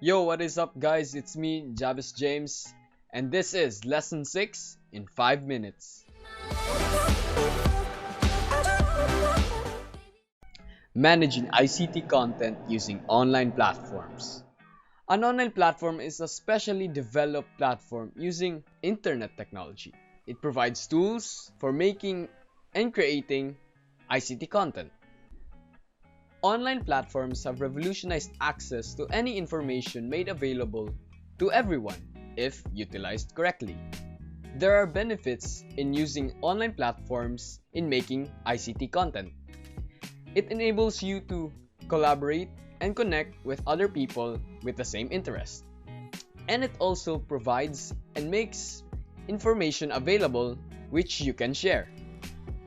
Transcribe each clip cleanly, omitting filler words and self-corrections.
Yo, what is up, guys? It's me, Javis James, and this is Lesson 6 in 5 minutes. Managing ICT content using online platforms. An online platform is a specially developed platform using internet technology. It provides tools for making and creating ICT content. Online platforms have revolutionized access to any information made available to everyone if utilized correctly. There are benefits in using online platforms in making ICT content. It enables you to collaborate and connect with other people with the same interest. And it also provides and makes information available which you can share.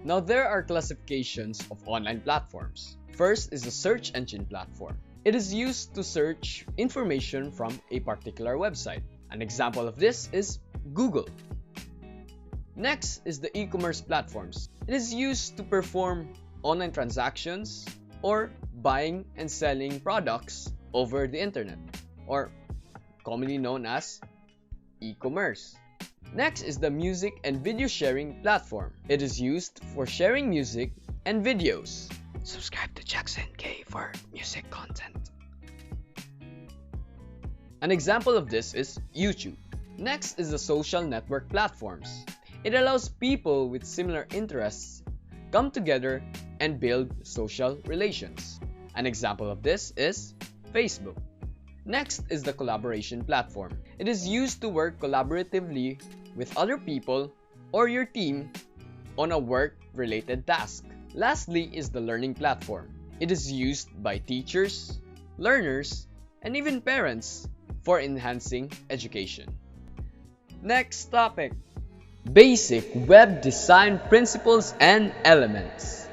Now, there are classifications of online platforms. First is the search engine platform. It is used to search information from a particular website. An example of this is Google. Next is the e-commerce platforms. It is used to perform online transactions or buying and selling products over the internet, or commonly known as e-commerce. Next is the music and video sharing platform. It is used for sharing music and videos. Subscribe to Jackson K for music content. An example of this is YouTube. Next is the social network platforms. It allows people with similar interests come together and build social relations. An example of this is Facebook. Next is the collaboration platform. It is used to work collaboratively with other people or your team on a work-related task. Lastly is the learning platform. It is used by teachers, learners, and even parents for enhancing education. Next topic: basic web design principles and elements.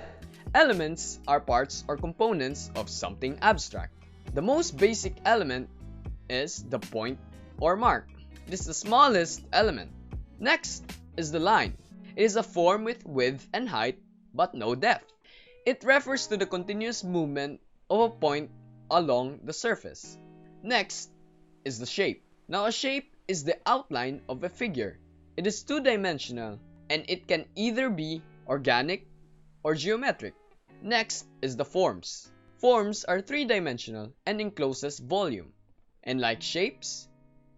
Elements are parts or components of something abstract. The most basic element is the point or mark. It is the smallest element. Next is the line. It is a form with width and height but no depth. It refers to the continuous movement of a point along the surface. Next is the shape. Now, a shape is the outline of a figure. It is two-dimensional and it can either be organic or geometric. Next is the forms. Forms are three-dimensional and encloses volume. And like shapes,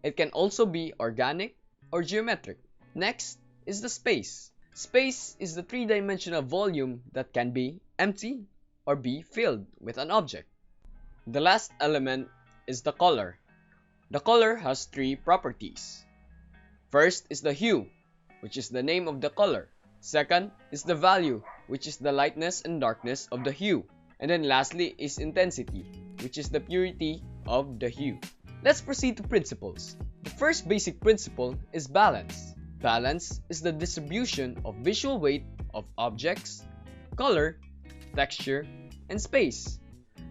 it can also be organic or geometric. Next is the space. Space is the three-dimensional volume that can be empty or be filled with an object. The last element is the color. The color has three properties. First is the hue, which is the name of the color. Second is the value, which is the lightness and darkness of the hue. And then lastly is intensity, which is the purity of the hue. Let's proceed to principles. The first basic principle is balance. Balance is the distribution of visual weight of objects, color, texture, and space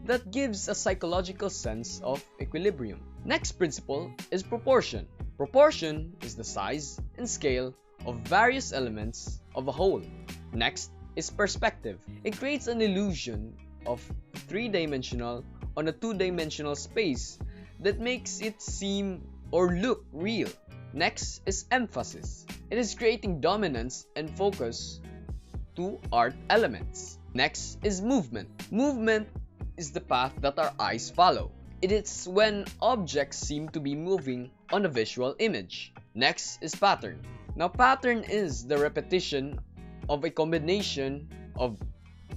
that gives a psychological sense of equilibrium. Next principle is proportion. Proportion is the size and scale of various elements of a whole. Next is perspective. It creates an illusion of three-dimensional on a two-dimensional space that makes it seem or look real. Next is emphasis. It is creating dominance and focus to art elements. Next is movement. Movement is the path that our eyes follow. It is when objects seem to be moving on a visual image. Next is pattern. Now, pattern is the repetition of a combination of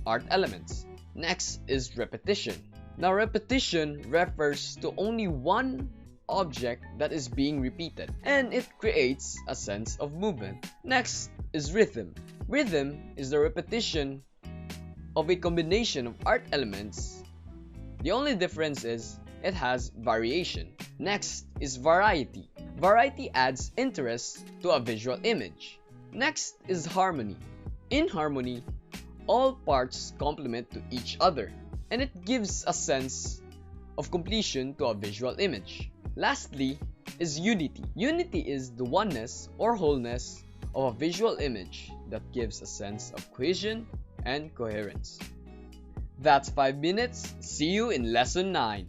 art elements. Next is repetition. Now, repetition refers to only one object that is being repeated, and it creates a sense of movement. Next is rhythm. Rhythm is the repetition of a combination of art elements. The only difference is it has variation. Next is variety. Variety adds interest to a visual image. Next is harmony. In harmony, all parts complement to each other, and it gives a sense of completion to a visual image. Lastly is unity. Unity is the oneness or wholeness of a visual image that gives a sense of cohesion and coherence. That's 5 minutes. See you in lesson 9.